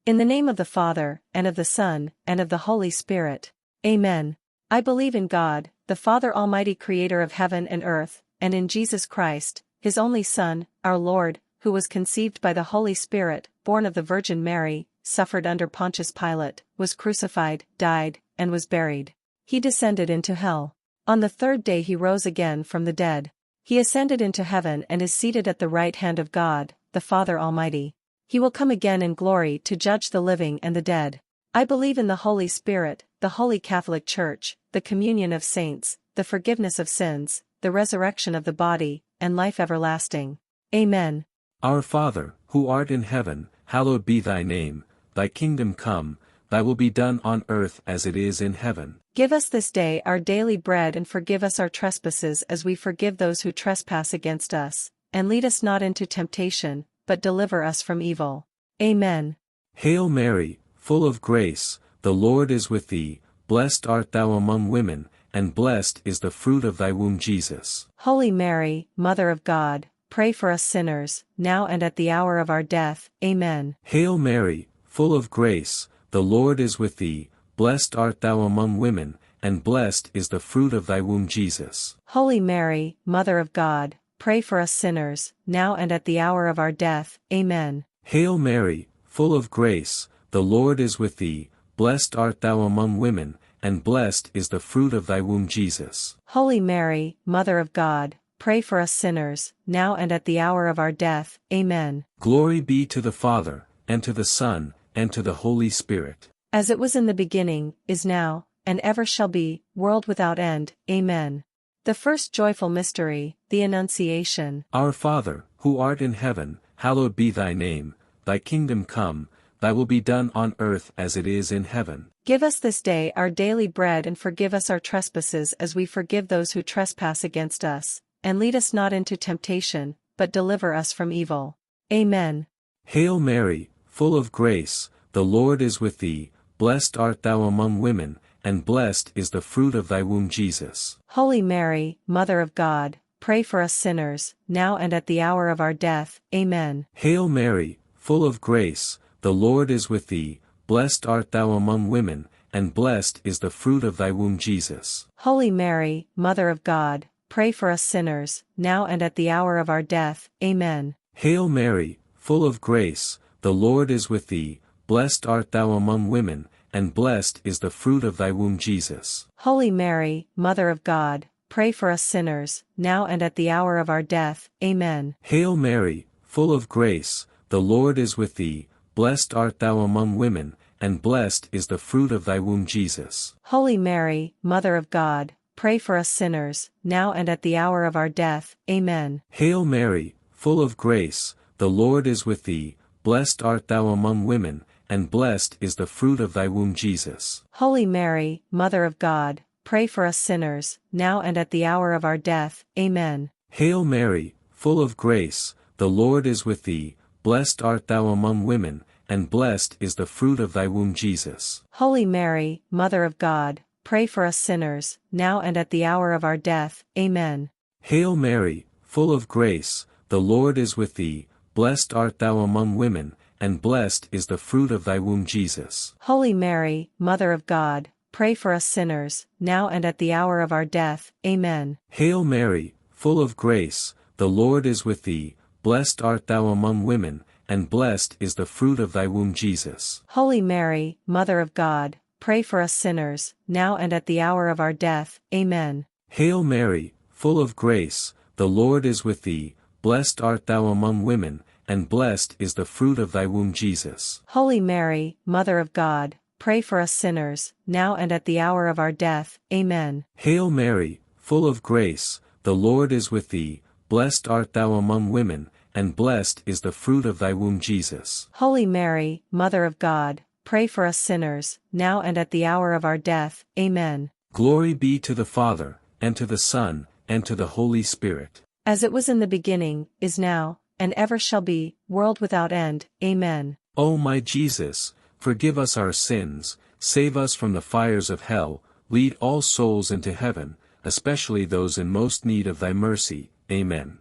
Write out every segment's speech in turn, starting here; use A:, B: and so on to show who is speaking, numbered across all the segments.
A: In the name of the Father, and of the Son, and of the Holy Spirit. Amen. I believe in God, the Father Almighty, creator of heaven and earth, and in Jesus Christ, his only Son, our Lord, who was conceived by the Holy Spirit, born of the Virgin Mary, suffered under Pontius Pilate, was crucified, died, and was buried. He descended into hell. On the third day he rose again from the dead. He ascended into heaven and is seated at the right hand of God, the Father Almighty. He will come again in glory to judge the living and the dead. I believe in the Holy Spirit, the Holy Catholic Church, the communion of saints, the forgiveness of sins, the resurrection of the body, and life everlasting. Amen.
B: Our Father, who art in heaven, hallowed be thy name. Thy kingdom come, thy will be done on earth as it is in heaven.
A: Give us this day our daily bread, and forgive us our trespasses as we forgive those who trespass against us. And lead us not into temptation, but deliver us from evil. Amen.
B: Hail Mary, full of grace, the Lord is with thee. Blessed art thou among women, and blessed is the fruit of thy womb, Jesus.
A: Holy Mary, Mother of God, pray for us sinners, now and at the hour of our death. Amen.
B: Hail Mary, full of grace, the Lord is with thee. Blessed art thou among women, and blessed is the fruit of thy womb, Jesus.
A: Holy Mary, Mother of God, pray for us sinners, now and at the hour of our death. Amen.
B: Hail Mary, full of grace, the Lord is with thee. Blessed art thou among women, and blessed is the fruit of thy womb, Jesus.
A: Holy Mary, Mother of God, pray for us sinners, now and at the hour of our death. Amen.
B: Glory be to the Father, and to the Son, and to the Holy Spirit.
A: As it was in the beginning, is now, and ever shall be, world without end. Amen. The first joyful mystery, the Annunciation.
B: Our Father, who art in heaven, hallowed be thy name. Thy kingdom come, thy will be done on earth as it is in heaven.
A: Give us this day our daily bread, and forgive us our trespasses as we forgive those who trespass against us. And lead us not into temptation, but deliver us from evil. Amen.
B: Hail Mary, full of grace, the Lord is with thee. Blessed art thou among women, and blessed is the fruit of thy womb, Jesus.
A: Holy Mary, Mother of God, pray for us sinners, now and at the hour of our death. Amen.
B: Hail Mary, full of grace, the Lord is with thee. Blessed art thou among women, and blessed is the fruit of thy womb, Jesus.
A: Holy Mary, Mother of God, pray for us sinners, now and at the hour of our death. Amen.
B: Hail Mary, full of grace, the Lord is with thee. Blessed art thou among women, and blessed is the fruit of thy womb, Jesus.
A: Holy Mary, Mother of God, pray for us sinners, now and at the hour of our death. Amen.
B: Hail Mary, full of grace, the Lord is with thee. Blessed art thou among women, and blessed is the fruit of thy womb, Jesus.
A: Holy Mary, Mother of God, pray for us sinners, now and at the hour of our death. Amen.
B: Hail Mary, full of grace, the Lord is with thee. Blessed art thou among women, and blessed is the fruit of thy womb, Jesus.
A: Holy Mary, Mother of God, pray for us sinners, now and at the hour of our death. Amen.
B: Hail Mary, full of grace, the Lord is with thee. Blessed art thou among women, and blessed is the fruit of thy womb, Jesus.
A: Holy Mary, Mother of God, pray for us sinners, now and at the hour of our death. Amen.
B: Hail Mary, full of grace, the Lord is with thee. Blessed art thou among women, and blessed is the fruit of thy womb, Jesus.
A: Holy Mary, Mother of God, pray for us sinners, now and at the hour of our death. Amen.
B: Hail Mary, full of grace, the Lord is with thee. Blessed art thou among women, and blessed is the fruit of thy womb, Jesus.
A: Holy Mary, Mother of God, pray for us sinners, now and at the hour of our death. Amen.
B: Hail Mary, full of grace, the Lord is with thee. Blessed art thou among women, and blessed is the fruit of thy womb, Jesus.
A: Holy Mary, Mother of God, pray for us sinners, now and at the hour of our death. Amen.
B: Hail Mary, full of grace, the Lord is with thee. Blessed art thou among women, and blessed is the fruit of thy womb, Jesus.
A: Holy Mary, Mother of God, pray for us sinners, now and at the hour of our death. Amen.
B: Glory be to the Father, and to the Son, and to the Holy Spirit.
A: As it was in the beginning, is now, and ever shall be, world without end. Amen.
B: O my Jesus, forgive us our sins, save us from the fires of hell, lead all souls into heaven, especially those in most need of thy mercy. Amen.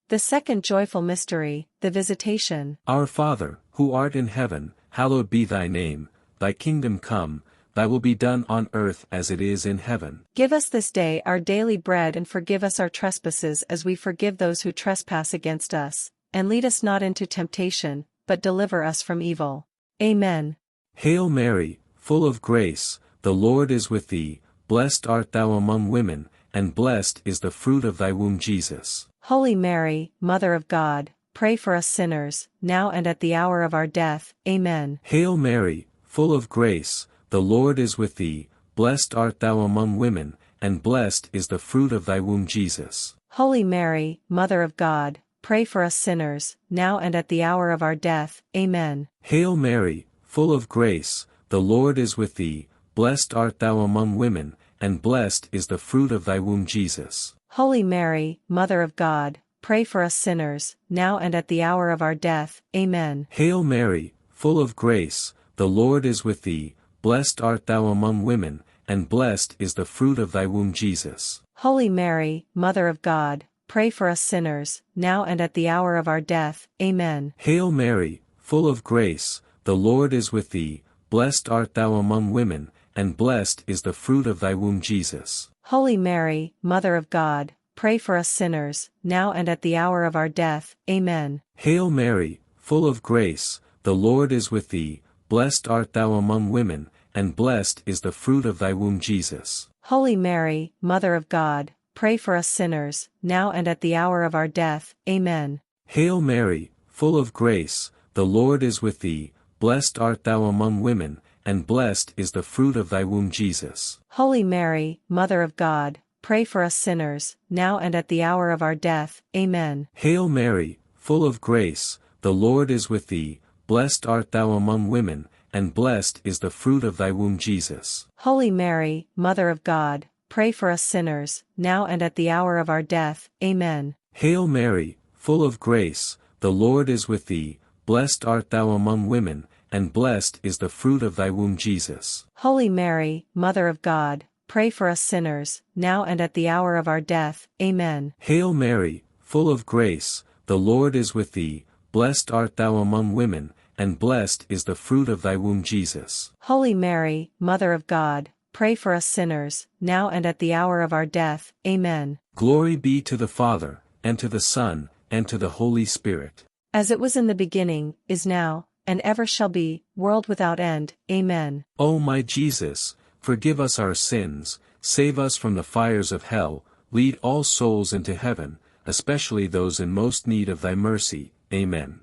A: The second joyful mystery, the Visitation.
B: Our Father, who art in heaven, hallowed be thy name, thy kingdom come, thy will be done on earth as it is in heaven.
A: Give us this day our daily bread, and forgive us our trespasses as we forgive those who trespass against us. And lead us not into temptation, but deliver us from evil. Amen.
B: Hail Mary, full of grace, the Lord is with thee, blessed art thou among women, and blessed is the fruit of thy womb Jesus.
A: Holy Mary, Mother of God, pray for us sinners, now and at the hour of our death. Amen.
B: Hail Mary, full of grace, the Lord is with thee, blessed art thou among women, and blessed is the fruit of thy womb Jesus.
A: Holy Mary, Mother of God, pray for us sinners, now and at the hour of our death. Amen.
B: Hail Mary, full of grace, the Lord is with thee, blessed art thou among women, and blessed is the fruit of thy womb Jesus.
A: Holy Mary, Mother of God, pray for us sinners, now and at the hour of our death. Amen.
B: Hail Mary, full of grace, the Lord is with thee, blessed art thou among women, and blessed is the fruit of thy womb Jesus.
A: Holy Mary, Mother of God, pray for us sinners, now and at the hour of our death. Amen.
B: Hail Mary, full of grace, the Lord is with thee, blessed art thou among women, and blessed is the fruit of thy womb Jesus.
A: Holy Mary, Mother of God, pray for us sinners, now and at the hour of our death. Amen.
B: Hail Mary, full of grace, the Lord is with thee, blessed art thou among women, and blessed is the fruit of thy womb Jesus.
A: Holy Mary, Mother of God, pray for us sinners, now and at the hour of our death. Amen.
B: Hail Mary, full of grace, the Lord is with thee, blessed art thou among women, and blessed is the fruit of thy womb Jesus.
A: Holy Mary, Mother of God, pray for us sinners, now and at the hour of our death. Amen.
B: Hail Mary, full of grace, the Lord is with thee, blessed art thou among women, and blessed is the fruit of thy womb Jesus.
A: Holy Mary, Mother of God, pray for us sinners, now and at the hour of our death. Amen.
B: Hail Mary, full of grace, the Lord is with thee, blessed art thou among women, and blessed is the fruit of thy womb Jesus.
A: Holy Mary, Mother of God, pray for us sinners, now and at the hour of our death. Amen.
B: Hail Mary, full of grace, the Lord is with thee, blessed art thou among women, and blessed is the fruit of thy womb Jesus.
A: Holy Mary, Mother of God, pray for us sinners, now and at the hour of our death. Amen.
B: Glory be to the Father, and to the Son, and to the Holy Spirit.
A: As it was in the beginning, is now, and ever shall be, world without end. Amen.
B: O my Jesus, forgive us our sins, save us from the fires of hell, lead all souls into heaven, especially those in most need of thy mercy. Amen.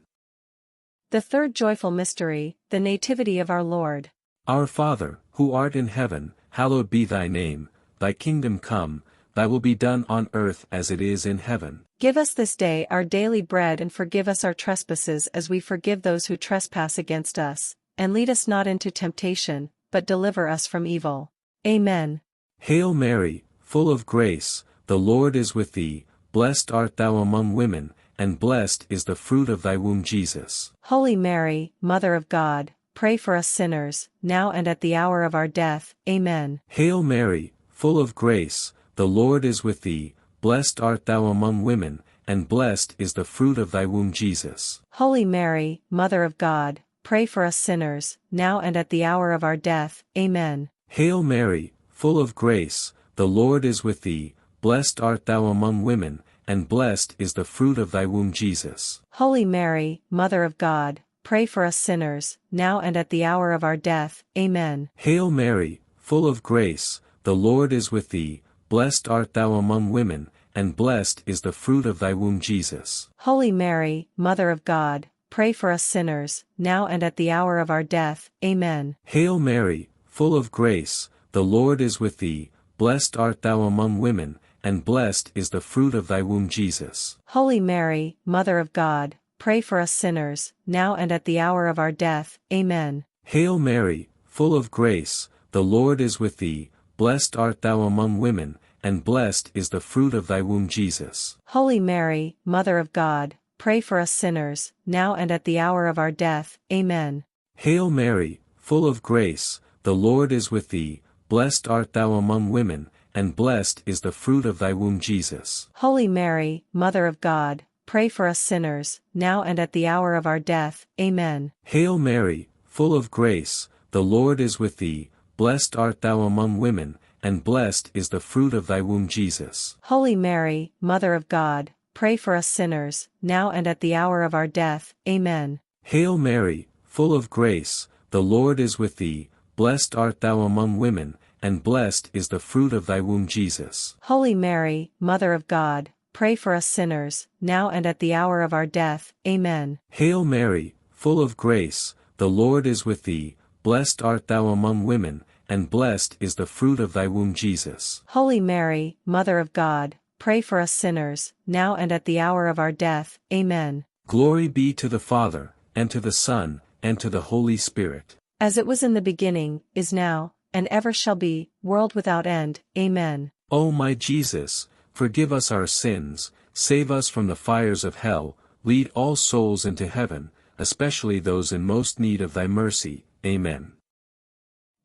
A: The third joyful mystery, the Nativity of our Lord.
B: Our Father, who art in heaven, hallowed be thy name, thy kingdom come, thy will be done on earth as it is in heaven.
A: Give us this day our daily bread, and forgive us our trespasses as we forgive those who trespass against us. And lead us not into temptation, but deliver us from evil. Amen.
B: Hail Mary, full of grace, the Lord is with thee, blessed art thou among women, and blessed is the fruit of thy womb Jesus.
A: Holy Mary, Mother of God, pray for us sinners, now and at the hour of our death. Amen.
B: Hail Mary, full of grace, the Lord is with thee, blessed art thou among women, and blessed is the fruit of thy womb Jesus.
A: Holy Mary, Mother of God, pray for us sinners, now and at the hour of our death. Amen.
B: Hail Mary, full of grace, the Lord is with thee, blessed art thou among women, and blessed is the fruit of thy womb Jesus.
A: Holy Mary, Mother of God, pray for us sinners, now and at the hour of our death. Amen.
B: Hail Mary, full of grace, the Lord is with thee, blessed art thou among women, and blessed is the fruit of thy womb Jesus.
A: Holy Mary, Mother of God, pray for us sinners, now and at the hour of our death. Amen.
B: Hail Mary, full of grace, the Lord is with thee, blessed art thou among women, and blessed is the fruit of thy womb Jesus.
A: Holy Mary, Mother of God, pray for us sinners, now and at the hour of our death. Amen.
B: Hail Mary, full of grace, the Lord is with thee, blessed art thou among women, and blessed is the fruit of thy womb Jesus.
A: Holy Mary, Mother of God, pray for us sinners, now and at the hour of our death. Amen.
B: Hail Mary, full of grace, the Lord is with thee, blessed art thou among women, and blessed is the fruit of thy womb Jesus.
A: Holy Mary, Mother of God, pray for us sinners, now and at the hour of our death. Amen.
B: Hail Mary, full of grace, the Lord is with thee, blessed art thou among women, and blessed is the fruit of thy womb Jesus.
A: Holy Mary, Mother of God, pray for us sinners, now and at the hour of our death. Amen.
B: Hail Mary, full of grace, the Lord is with thee, blessed art thou among women, and blessed is the fruit of thy womb Jesus.
A: Holy Mary, Mother of God, pray for us sinners, now and at the hour of our death. Amen.
B: Hail Mary, full of grace, the Lord is with thee, blessed art thou among women, and blessed is the fruit of thy womb Jesus.
A: Holy Mary, Mother of God, pray for us sinners, now and at the hour of our death. Amen.
B: Glory be to the Father, and to the Son, and to the Holy Spirit.
A: As it was in the beginning, is now, and ever shall be, world without end. Amen.
B: O my Jesus, forgive us our sins, save us from the fires of hell, lead all souls into heaven, especially those in most need of thy mercy. Amen.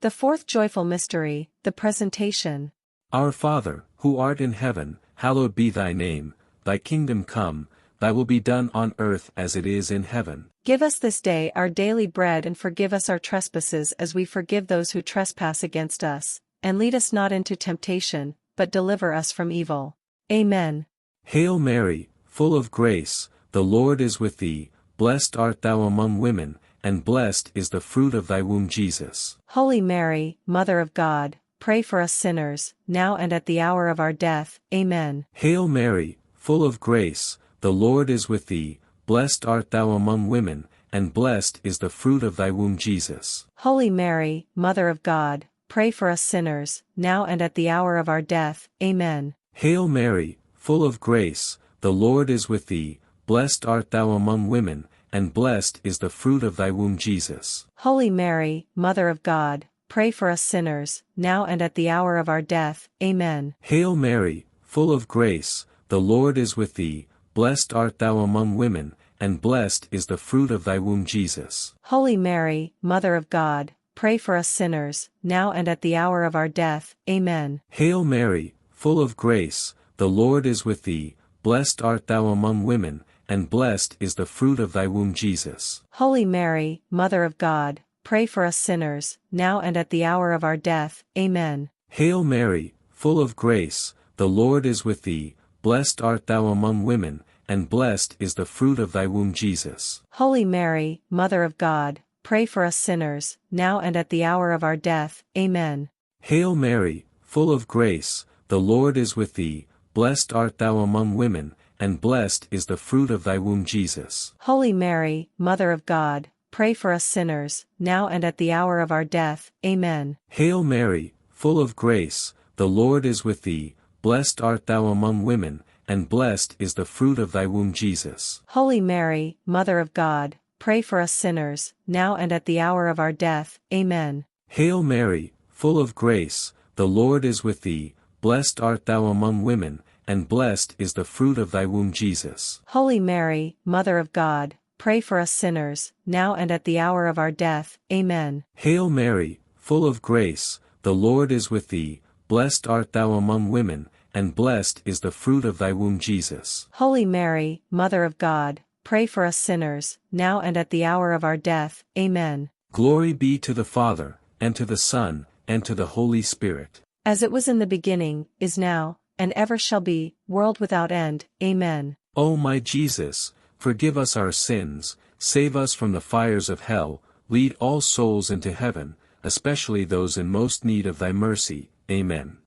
A: The fourth joyful mystery, the Presentation.
B: Our Father, who art in heaven, hallowed be thy name, thy kingdom come, thy will be done on earth as it is in heaven.
A: Give us this day our daily bread, and forgive us our trespasses as we forgive those who trespass against us, and lead us not into temptation, but deliver us from evil. Amen.
B: Hail Mary, full of grace, the Lord is with thee, blessed art thou among women, and blessed is the fruit of thy womb Jesus.
A: Holy Mary, Mother of God, pray for us sinners, now and at the hour of our death. Amen.
B: Hail Mary, full of grace, the Lord is with thee, blessed art thou among women, and blessed is the fruit of thy womb Jesus.
A: Holy Mary, Mother of God, pray for us sinners, now and at the hour of our death. Amen.
B: Hail Mary, full of grace, the Lord is with thee, blessed art thou among women, and blessed is the fruit of thy womb Jesus.
A: Holy Mary, Mother of God, pray for us sinners, now and at the hour of our death. Amen.
B: Hail Mary, full of grace, the Lord is with thee, blessed art thou among women, and blessed is the fruit of thy womb Jesus.
A: Holy Mary, Mother of God, pray for us sinners, now and at the hour of our death. Amen.
B: Hail Mary, full of grace, the Lord is with thee, blessed art thou among women, and blessed is the fruit of thy womb Jesus.
A: Holy Mary, Mother of God, pray for us sinners, now and at the hour of our death. Amen.
B: Hail Mary, full of grace, the Lord is with thee, blessed art thou among women, and blessed is the fruit of thy womb Jesus.
A: Holy Mary, Mother of God, pray for us sinners, now and at the hour of our death. Amen.
B: Hail Mary, full of grace, the Lord is with thee, blessed art thou among women, and blessed is the fruit of thy womb Jesus.
A: Holy Mary, Mother of God, pray for us sinners, now and at the hour of our death. Amen.
B: Hail Mary, full of grace, the Lord is with thee, blessed art thou among women, and blessed is the fruit of thy womb Jesus.
A: Holy Mary, Mother of God, pray for us sinners, now and at the hour of our death. Amen.
B: Hail Mary, full of grace, the Lord is with thee, blessed art thou among women, and blessed is the fruit of thy womb Jesus.
A: Holy Mary, Mother of God, pray for us sinners, now and at the hour of our death. Amen.
B: Hail Mary, full of grace, the Lord is with thee, blessed art thou among women, and blessed is the fruit of thy womb Jesus.
A: Holy Mary, Mother of God, pray for us sinners, now and at the hour of our death. Amen.
B: Glory be to the Father, and to the Son, and to the Holy Spirit.
A: As it was in the beginning, is now, and ever shall be, world without end. Amen.
B: O my Jesus, forgive us our sins, save us from the fires of hell, lead all souls into heaven, especially those in most need of thy mercy. Amen.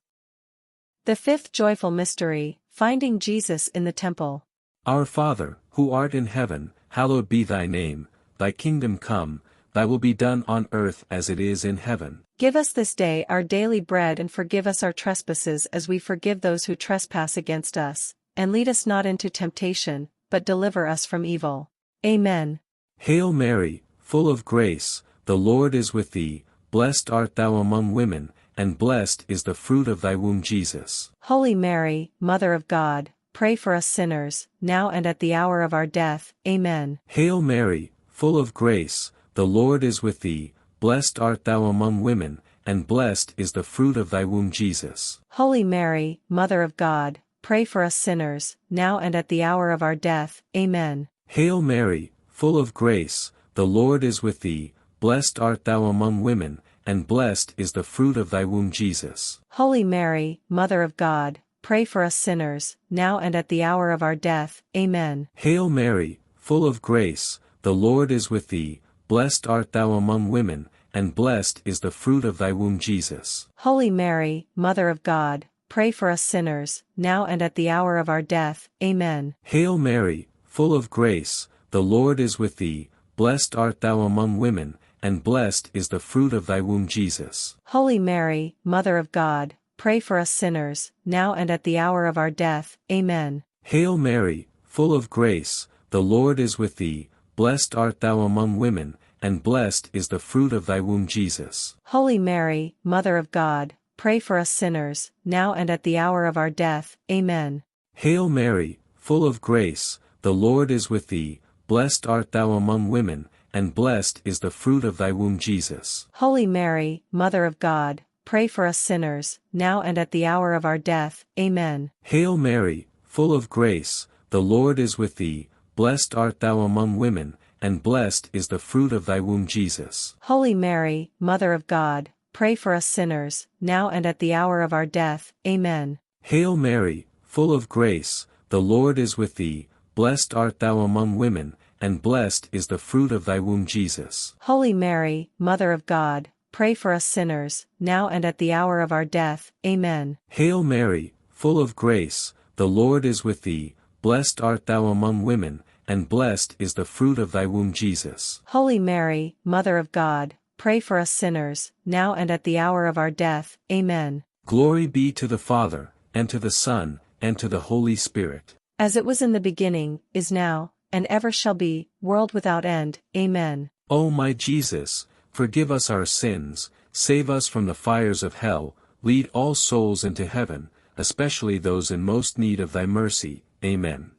A: The fifth joyful mystery, finding Jesus in the temple.
B: Our Father, who art in heaven, hallowed be thy name, thy kingdom come, thy will be done on earth as it is in heaven.
A: Give us this day our daily bread, and forgive us our trespasses as we forgive those who trespass against us, and lead us not into temptation, but deliver us from evil. Amen.
B: Hail Mary, full of grace, the Lord is with thee, blessed art thou among women, and blessed is the fruit of thy womb Jesus.
A: Holy Mary, Mother of God, pray for us sinners, now and at the hour of our death. Amen.
B: Hail Mary, full of grace, the Lord is with thee, blessed art thou among women, and blessed is the fruit of thy womb Jesus.
A: Holy Mary, Mother of God, pray for us sinners, now and at the hour of our death. Amen.
B: Hail Mary, full of grace, the Lord is with thee, blessed art thou among women, and blessed is the fruit of thy womb Jesus.
A: Holy Mary, Mother of God, pray for us sinners, now and at the hour of our death. Amen.
B: Hail Mary, full of grace, the Lord is with thee, blessed art thou among women, and blessed is the fruit of thy womb Jesus.
A: Holy Mary, Mother of God, pray for us sinners, now and at the hour of our death. Amen.
B: Hail Mary, full of grace, the Lord is with thee, blessed art thou among women, and blessed is the fruit of thy womb Jesus.
A: Holy Mary, Mother of God, pray for us sinners, now and at the hour of our death. Amen.
B: Hail Mary, full of grace, the Lord is with thee, blessed art thou among women, and blessed is the fruit of thy womb Jesus.
A: Holy Mary, Mother of God, pray for us sinners, now and at the hour of our death. Amen.
B: Hail Mary, full of grace, the Lord is with thee, blessed art thou among women, and blessed is the fruit of thy womb Jesus.
A: Holy Mary, Mother of God, pray for us sinners, now and at the hour of our death. Amen.
B: Hail Mary, full of grace, the Lord is with thee, blessed art thou among women, and blessed is the fruit of thy womb Jesus.
A: Holy Mary, Mother of God, pray for us sinners, now and at the hour of our death. Amen.
B: Hail Mary, full of grace, the Lord is with thee, blessed art thou among women, and blessed is the fruit of thy womb Jesus.
A: Holy Mary, Mother of God, pray for us sinners, now and at the hour of our death. Amen.
B: Hail Mary, full of grace, the Lord is with thee, blessed art thou among women, and blessed is the fruit of thy womb Jesus.
A: Holy Mary, Mother of God, pray for us sinners, now and at the hour of our death. Amen.
B: Glory be to the Father, and to the Son, and to the Holy Spirit.
A: As it was in the beginning, is now, and ever shall be, world without end. Amen.
B: O my Jesus, forgive us our sins, save us from the fires of hell, lead all souls into heaven, especially those in most need of thy mercy. Amen.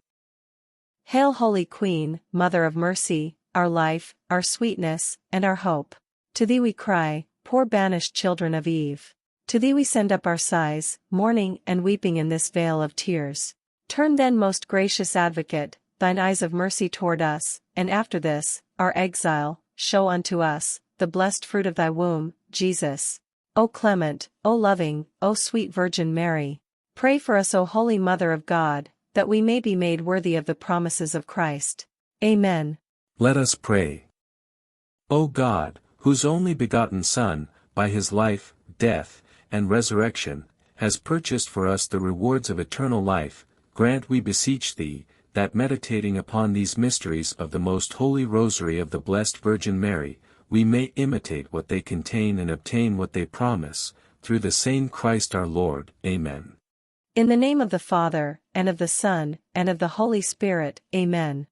A: Hail Holy Queen, Mother of Mercy, our life, our sweetness, and our hope. To thee we cry, poor banished children of Eve. To thee we send up our sighs, mourning and weeping in this vale of tears. Turn then, most gracious Advocate, thine eyes of mercy toward us, and after this, our exile, show unto us the blessed fruit of thy womb, Jesus. O clement, O loving, O sweet Virgin Mary, pray for us, O Holy Mother of God, that we may be made worthy of the promises of Christ. Amen.
B: Let us pray. O God, whose only begotten Son, by his life, death, and resurrection, has purchased for us the rewards of eternal life, grant, we beseech thee, that meditating upon these mysteries of the most holy Rosary of the Blessed Virgin Mary, we may imitate what they contain and obtain what they promise, through the same Christ our Lord. Amen.
A: In the name of the Father, and of the Son, and of the Holy Spirit. Amen.